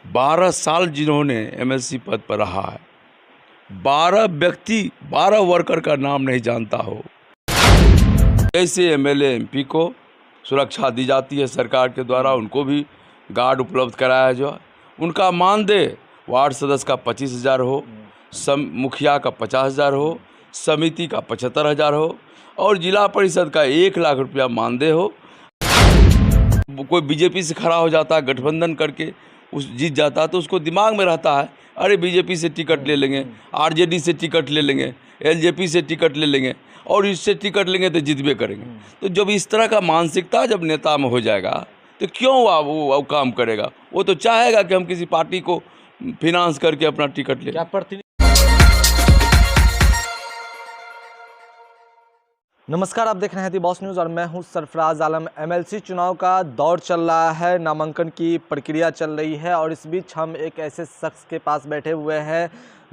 12 साल जिन्होंने एमएलसी पद पर रहा है, 12 व्यक्ति 12 वर्कर का नाम नहीं जानता हो। ऐसे एमएलए एमपी को सुरक्षा दी जाती है सरकार के द्वारा, उनको भी गार्ड उपलब्ध कराया जाए। उनका मानदेय वार्ड सदस्य का 25,000 हो, मुखिया का 50,000 हो, समिति का 75,000 हो और जिला परिषद का 1 लाख रुपया मानदेय हो। कोई बीजेपी से खड़ा हो जाता है, गठबंधन करके उस जीत जाता है, तो उसको दिमाग में रहता है अरे बीजेपी से टिकट ले लेंगे, आरजेडी से टिकट ले लेंगे, एलजेपी से टिकट ले लेंगे और इससे टिकट लेंगे तो जीतबे करेंगे। तो जब इस तरह का मानसिकता जब नेता में हो जाएगा तो क्यों वो काम करेगा? वो तो चाहेगा कि हम किसी पार्टी को फिनांस करके अपना टिकट ले। नमस्कार, आप देख रहे हैं दी बॉस न्यूज़ और मैं हूं सरफराज आलम। एमएलसी चुनाव का दौर चल रहा है, नामांकन की प्रक्रिया चल रही है और इस बीच हम एक ऐसे शख्स के पास बैठे हुए हैं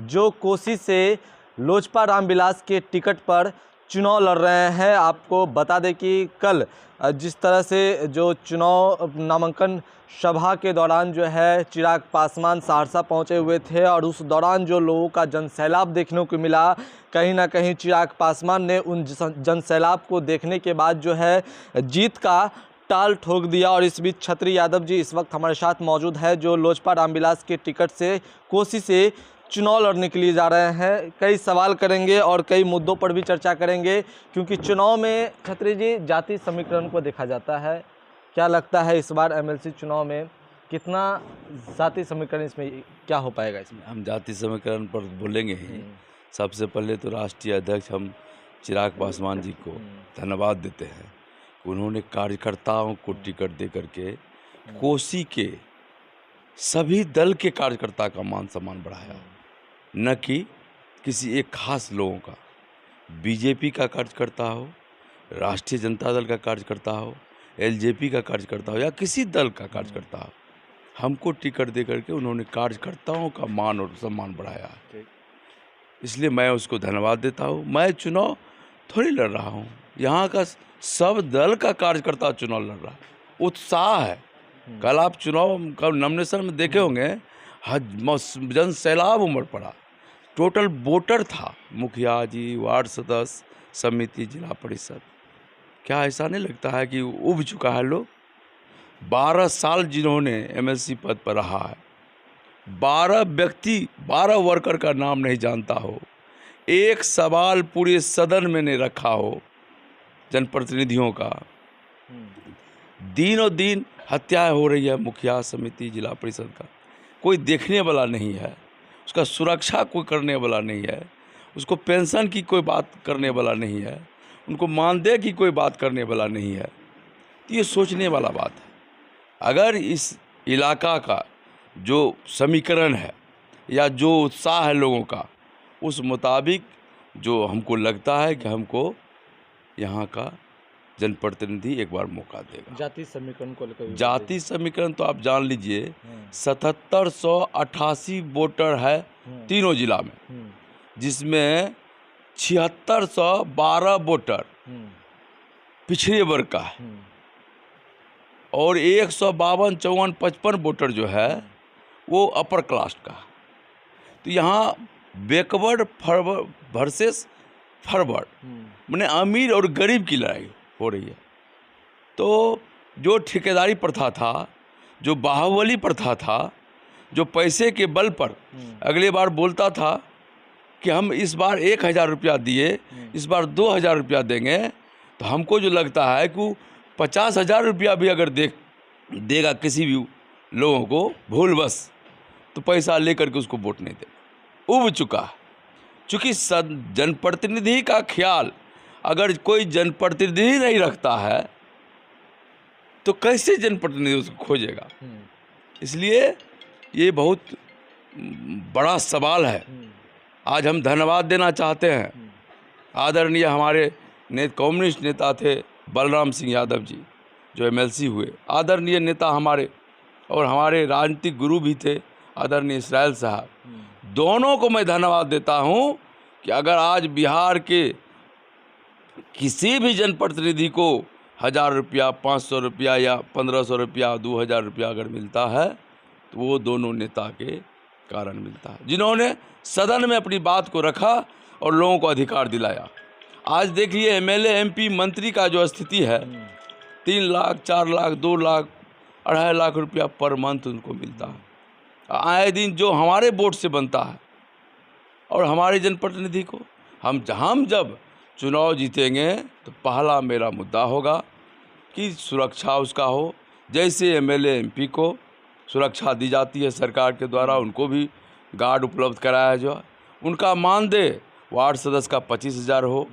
जो कोसी से लोजपा रामविलास के टिकट पर चुनाव लड़ रहे हैं। आपको बता दें कि कल जिस तरह से जो चुनाव नामांकन सभा के दौरान जो है चिराग पासवान सहरसा पहुंचे हुए थे और उस दौरान जो लोगों का जनसैलाब देखने को मिला, कहीं ना कहीं चिराग पासवान ने उन जनसैलाब को देखने के बाद जो है जीत का ताल ठोक दिया। और इस बीच छत्री यादव जी इस वक्त हमारे साथ मौजूद है जो लोजपा रामविलास के टिकट से कोसी से चुनाव लड़ने के लिए जा रहे हैं। कई सवाल करेंगे और कई मुद्दों पर भी चर्चा करेंगे क्योंकि चुनाव में छत्री जी जाति समीकरण को देखा जाता है। क्या लगता है इस बार एमएलसी चुनाव में कितना जाति समीकरण, इसमें क्या हो पाएगा? इसमें हम जाति समीकरण पर बोलेंगे ही। सबसे पहले तो राष्ट्रीय अध्यक्ष हम चिराग पासवान जी को धन्यवाद देते हैं। उन्होंने कार्यकर्ताओं को टिकट दे करके कोसी के सभी दल के कार्यकर्ता का मान सम्मान बढ़ाया, न कि किसी एक खास लोगों का। बीजेपी का कार्यकर्ता हो, राष्ट्रीय जनता दल का कार्यकर्ता हो, एलजेपी का कार्यकर्ता हो या किसी दल का कार्यकर्ता हो, हमको टिकट दे करके उन्होंने कार्यकर्ताओं का मान और सम्मान बढ़ाया। इसलिए मैं उसको धन्यवाद देता हूँ। मैं चुनाव थोड़ी लड़ रहा हूँ, यहाँ का सब दल का कार्यकर्ता चुनाव लड़ रहा है, उत्साह है। कल आप चुनाव का नॉमिनेशन में देखे होंगे, जन सैलाब उमड़ पड़ा, टोटल वोटर था, मुखिया जी, वार्ड सदस्य, समिति, जिला परिषद। क्या ऐसा नहीं लगता है कि उब चुका है लोग? 12 साल जिन्होंने एमएलसी पद पर रहा है, 12 व्यक्ति 12 वर्कर का नाम नहीं जानता हो, एक सवाल पूरे सदन में नहीं रखा हो जनप्रतिनिधियों का। दिनों दिन हत्याएं हो रही है, मुखिया, समिति, जिला परिषद का कोई देखने वाला नहीं है, उसका सुरक्षा कोई करने वाला नहीं है, उसको पेंशन की कोई बात करने वाला नहीं है, उनको मानदेय की कोई बात करने वाला नहीं है। तो ये सोचने वाला बात है। अगर इस इलाका का जो समीकरण है या जो उत्साह है लोगों का, उस मुताबिक जो हमको लगता है कि हमको यहाँ का जनप्रतिनिधि एक बार मौका देगा। जाति समीकरण को लेकर, जाति समीकरण तो आप जान लीजिए 7788 वोटर है तीनों जिला में, जिसमें 7612 वोटर पिछड़े वर्ग का है और 152, 54, 55 वोटर जो है वो अपर कास्ट का। तो यहाँ बैकवर्ड वर्सेस फॉरवर्ड, माने अमीर और गरीब की लड़ाई हो रही है। तो जो ठेकेदारी प्रथा था, जो बाहुबली प्रथा था, जो पैसे के बल पर अगले बार बोलता था कि हम इस बार 1,000 रुपया दिए, इस बार 2,000 रुपया देंगे, तो हमको जो लगता है कि 50,000 रुपया भी अगर देगा किसी भी लोगों को भूलवश, तो पैसा लेकर के उसको वोट नहीं देगा। उब चुका है। चूँकि जनप्रतिनिधि का ख्याल अगर कोई जनप्रतिनिधि नहीं रखता है तो कैसे जनप्रतिनिधि उसको खोजेगा? इसलिए ये बहुत बड़ा सवाल है। आज हम धन्यवाद देना चाहते हैं आदरणीय हमारे कम्युनिस्ट नेता थे बलराम सिंह यादव जी, जो एमएलसी हुए, आदरणीय नेता हमारे और हमारे राजनीतिक गुरु भी थे आदरणीय इसराइल साहब। दोनों को मैं धन्यवाद देता हूं कि अगर आज बिहार के किसी भी जनप्रतिनिधि को 1,000 रुपया, 500 रुपया या 1,500 रुपया, 2,000 रुपया अगर मिलता है तो वो दोनों नेता के कारण मिलता है, जिन्होंने सदन में अपनी बात को रखा और लोगों को अधिकार दिलाया। आज देखिए एमएलए एमपी मंत्री का जो स्थिति है, 3 लाख 4 लाख 2 लाख 2.5 लाख रुपया पर मंथ उनको मिलता है। आए दिन जो हमारे वोट से बनता है और हमारे जनप्रतिनिधि को हम जब चुनाव जीतेंगे तो पहला मेरा मुद्दा होगा कि सुरक्षा उसका हो। जैसे एमएलए एमपी को सुरक्षा दी जाती है सरकार के द्वारा, उनको भी गार्ड उपलब्ध कराया जाए। उनका मानदेय वार्ड सदस्य का 25,000 हो,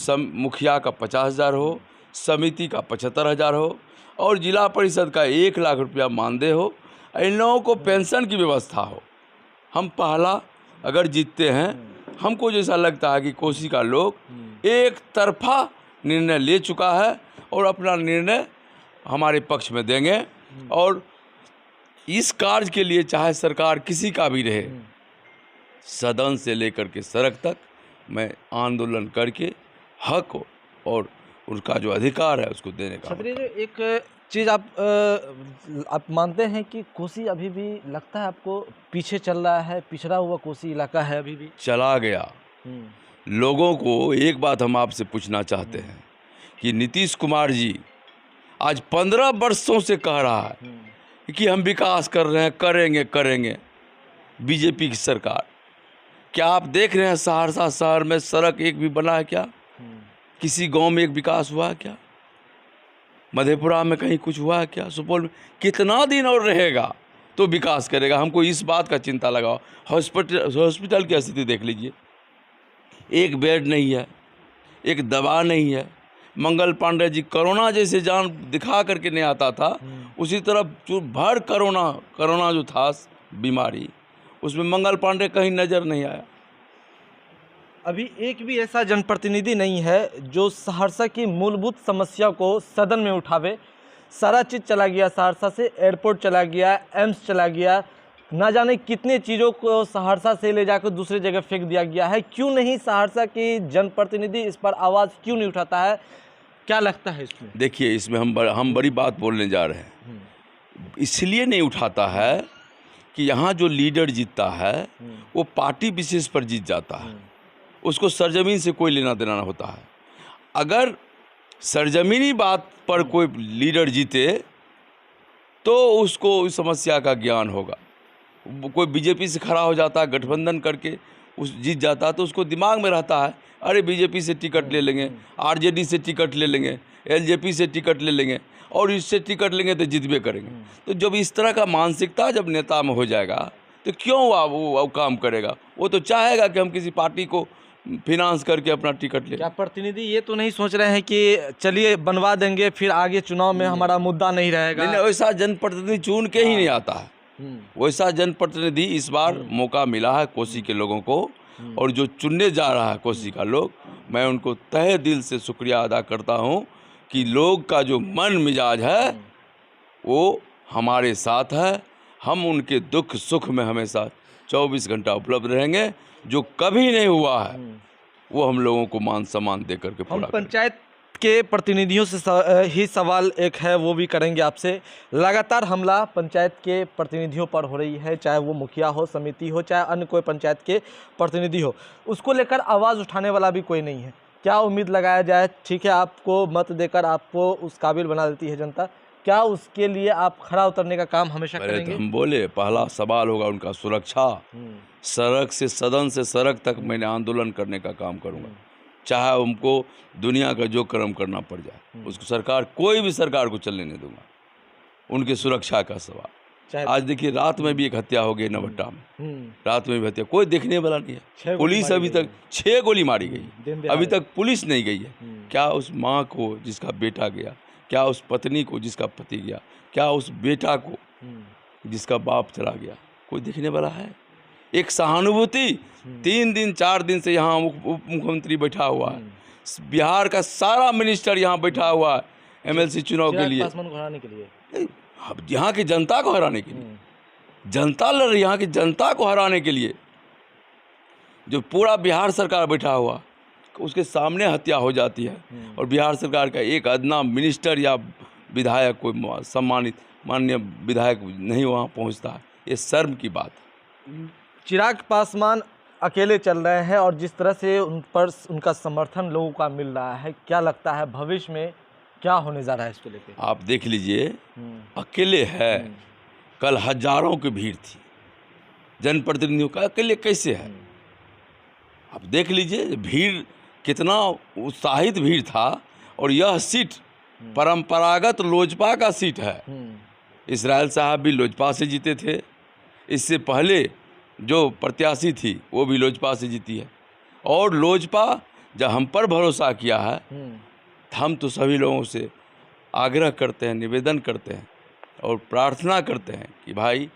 मुखिया का 50,000 हो, समिति का 75,000 हो और जिला परिषद का 1 लाख रुपया मानदेय हो। इन लोगों को पेंशन की व्यवस्था हो। हम पहला अगर जीतते हैं, हमको जैसा लगता है कि कोसी का लोग एक तरफा निर्णय ले चुका है और अपना निर्णय हमारे पक्ष में देंगे और इस कार्य के लिए चाहे सरकार किसी का भी रहे, सदन से लेकर के सड़क तक मैं आंदोलन करके हक और उनका जो अधिकार है उसको देने का। क्षत्रिय जी, एक चीज़ आप मानते हैं कि कोसी अभी भी लगता है आपको पीछे चल रहा है, पिछड़ा हुआ कोसी इलाका है अभी भी? चला गया। लोगों को एक बात हम आपसे पूछना चाहते हैं कि नीतीश कुमार जी आज 15 वर्षों से कह रहा है कि हम विकास कर रहे हैं, करेंगे बीजेपी की सरकार। क्या आप देख रहे हैं सहरसा शहर में सड़क एक भी बना है क्या? किसी गांव में एक विकास हुआ है क्या? मधेपुरा में कहीं कुछ हुआ है क्या? सुपौल में कितना दिन और रहेगा तो विकास करेगा? हमको इस बात का चिंता लगाओ। हॉस्पिटल की स्थिति देख लीजिए, एक बेड नहीं है, एक दवा नहीं है। मंगल पांडे जी कोरोना जैसे जान दिखा करके नहीं आता था, उसी तरह जो भर कोरोना जो था बीमारी, उसमें मंगल पांडे कहीं नज़र नहीं आया। अभी एक भी ऐसा जनप्रतिनिधि नहीं है जो सहरसा की मूलभूत समस्या को सदन में उठावे। सारा चीज़ चला गया, सहरसा से एयरपोर्ट चला गया, एम्स चला गया, ना जाने कितने चीज़ों को सहरसा से ले जाकर दूसरी जगह फेंक दिया गया है। क्यों नहीं सहरसा की जनप्रतिनिधि इस पर आवाज़ क्यों नहीं उठाता है? क्या लगता है इसमें? देखिए, इसमें हम बड़ी बात बोलने जा रहे हैं। इसलिए नहीं उठाता है कि यहाँ जो लीडर जीतता है वो पार्टी विशेष पर जीत जाता है, उसको सरजमीन से कोई लेना देना होता है। अगर सरजमीनी बात पर कोई लीडर जीते तो उसको इस समस्या का ज्ञान होगा। कोई बीजेपी से खड़ा हो जाता है, गठबंधन करके उस जीत जाता है, तो उसको दिमाग में रहता है अरे बीजेपी से टिकट ले लेंगे, आरजेडी से टिकट ले लेंगे, एलजेपी से टिकट ले लेंगे और इससे टिकट लेंगे तो जीतबे करेंगे। तो जब इस तरह का मानसिकता जब नेता में हो जाएगा तो क्यों वो काम करेगा? वो तो चाहेगा कि हम किसी पार्टी को फिनांस करके अपना टिकट ले। क्या प्रतिनिधि ये तो नहीं सोच रहे हैं कि चलिए बनवा देंगे, फिर आगे चुनाव में हमारा मुद्दा नहीं रहेगा? नहीं, वैसा जनप्रतिनिधि चुन के ही नहीं आता है। वैसा जनप्रतिनिधि इस बार मौका मिला है कोसी के लोगों को, और जो चुनने जा रहा है कोसी का लोग, मैं उनको तहे दिल से शुक्रिया अदा करता हूँ कि लोग का जो मन मिजाज है वो हमारे साथ है। हम उनके दुख सुख में हमेशा 24 घंटा उपलब्ध रहेंगे। जो कभी नहीं हुआ है वो हम लोगों को मान सम्मान दे करके पूरा करेंगे। पंचायत के प्रतिनिधियों से ही सवाल एक है, वो भी करेंगे आपसे। लगातार हमला पंचायत के प्रतिनिधियों पर हो रही है, चाहे वो मुखिया हो, समिति हो, चाहे अन्य कोई पंचायत के प्रतिनिधि हो, उसको लेकर आवाज़ उठाने वाला भी कोई नहीं है। क्या उम्मीद लगाया जाए? ठीक है, आपको मत देकर आपको उस काबिल बना देती है जनता, क्या उसके लिए आप खड़ा उतरने का काम हमेशा करेंगे? तो हम बोले पहला सवाल होगा उनका सुरक्षा। सड़क से सदन से सड़क तक मैंने आंदोलन करने का काम करूंगा, चाहे उनको दुनिया का जो कर्म करना पड़ जाए, उसको सरकार कोई भी सरकार को चलने नहीं दूंगा। उनके सुरक्षा का सवाल। आज देखिए रात में भी एक हत्या हो गई नवट्टा में, रात में भी हत्या, कोई देखने वाला नहीं है। पुलिस अभी तक 6 गोली मारी गई, अभी तक पुलिस नहीं गई है। क्या उस माँ को जिसका बेटा गया, क्या उस पत्नी को जिसका पति गया, क्या उस बेटा को जिसका बाप चला गया, कोई देखने वाला है? एक सहानुभूति 3 दिन 4 दिन से यहाँ उप मुख्यमंत्री बैठा हुआ है, बिहार का सारा मिनिस्टर यहाँ बैठा हुआ है एमएलसी चुनाव के लिए, अब यहाँ की जनता को हराने के लिए। जनता लड़ रही, यहाँ की जनता को हराने के लिए जो पूरा बिहार सरकार बैठा हुआ, उसके सामने हत्या हो जाती है और बिहार सरकार का एक अदना मिनिस्टर या विधायक, कोई सम्मानित माननीय विधायक नहीं वहाँ पहुँचता है। ये शर्म की बात है। चिराग पासवान अकेले चल रहे हैं और जिस तरह से उन पर उनका समर्थन लोगों का मिल रहा है, क्या लगता है भविष्य में क्या होने जा रहा है इसको लेकर? आप देख लीजिए, अकेले है, कल हजारों की भीड़ थी जनप्रतिनिधियों का, अकेले कैसे है? आप देख लीजिए भीड़, कितना उत्साहित भीड़ था। और यह सीट परंपरागत लोजपा का सीट है। इसराइल साहब भी लोजपा से जीते थे, इससे पहले जो प्रत्याशी थी वो भी लोजपा से जीती है। और लोजपा जब हम पर भरोसा किया है, हम तो सभी लोगों से आग्रह करते हैं, निवेदन करते हैं और प्रार्थना करते हैं कि भाई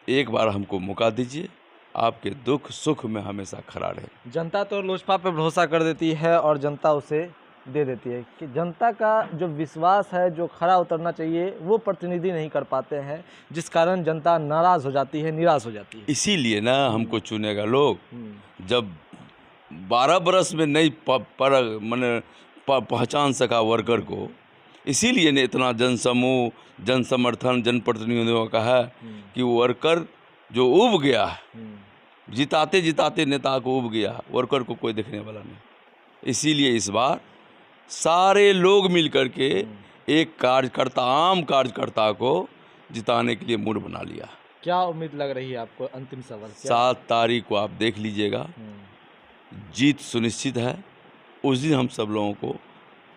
एक बार हमको मौका दीजिए, आपके दुख सुख में हमेशा खड़ा रहे। जनता तो लोजपा पे भरोसा कर देती है और जनता उसे दे देती है कि जनता का जो विश्वास है, जो खरा उतरना चाहिए, वो प्रतिनिधि नहीं कर पाते हैं, जिस कारण जनता नाराज़ हो जाती है, निराश हो जाती है। इसीलिए ना हमको चुनेगा लोग। जब 12 बरस में नहीं पहचान सका वर्कर को, इसीलिए ने इतना जनसमूह, जनसमर्थन, जनप्रतिनिधियों का है कि वर्कर जो उब गया है, जिताते जिताते नेता को उब गया, वर्कर को कोई देखने वाला नहीं। इसीलिए इस बार सारे लोग मिल करके एक कार्यकर्ता, आम कार्यकर्ता को जिताने के लिए मूड बना लिया। क्या उम्मीद लग रही है आपको अंतिम सवाल? 7 तारीख को आप देख लीजिएगा, जीत सुनिश्चित है। उस दिन हम सब लोगों को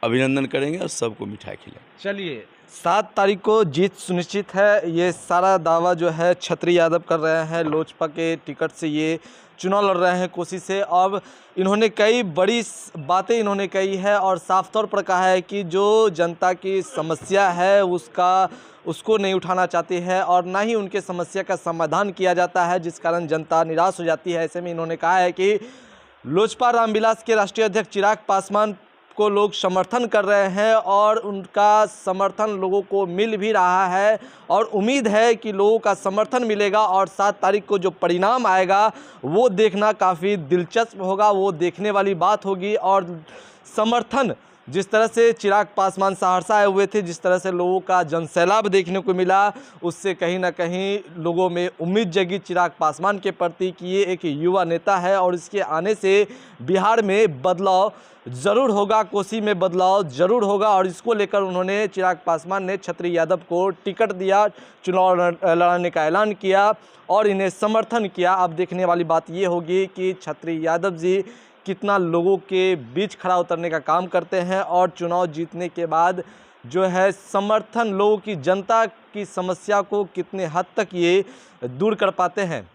अभिनंदन करेंगे और सबको मिठाई खिलाएंगे। चलिए, 7 तारीख को जीत सुनिश्चित है, ये सारा दावा जो है छत्री यादव कर रहे हैं। लोजपा के टिकट से ये चुनाव लड़ रहे हैं कोसी से। अब इन्होंने कई बड़ी बातें इन्होंने कही है और साफ तौर पर कहा है कि जो जनता की समस्या है उसको नहीं उठाना चाहती है और ना ही उनके समस्या का समाधान किया जाता है, जिस कारण जनता निराश हो जाती है। ऐसे में इन्होंने कहा है कि लोजपा रामविलास के राष्ट्रीय अध्यक्ष चिराग पासवान को लोग समर्थन कर रहे हैं और उनका समर्थन लोगों को मिल भी रहा है और उम्मीद है कि लोगों का समर्थन मिलेगा और 7 तारीख को जो परिणाम आएगा वो देखना काफ़ी दिलचस्प होगा, वो देखने वाली बात होगी। और समर्थन जिस तरह से चिराग पासवान सहरसा आए हुए थे, जिस तरह से लोगों का जनसैलाब देखने को मिला, उससे कहीं ना कहीं लोगों में उम्मीद जगी चिराग पासवान के प्रति कि ये एक युवा नेता है और इसके आने से बिहार में बदलाव ज़रूर होगा, कोसी में बदलाव ज़रूर होगा। और इसको लेकर उन्होंने, चिराग पासवान ने छत्री यादव को टिकट दिया, चुनाव लड़ने का ऐलान किया और इन्हें समर्थन किया। अब देखने वाली बात ये होगी कि छत्री यादव जी कितना लोगों के बीच खड़ा उतरने का काम करते हैं और चुनाव जीतने के बाद जो है समर्थन लोगों की, जनता की समस्या को कितने हद तक ये दूर कर पाते हैं।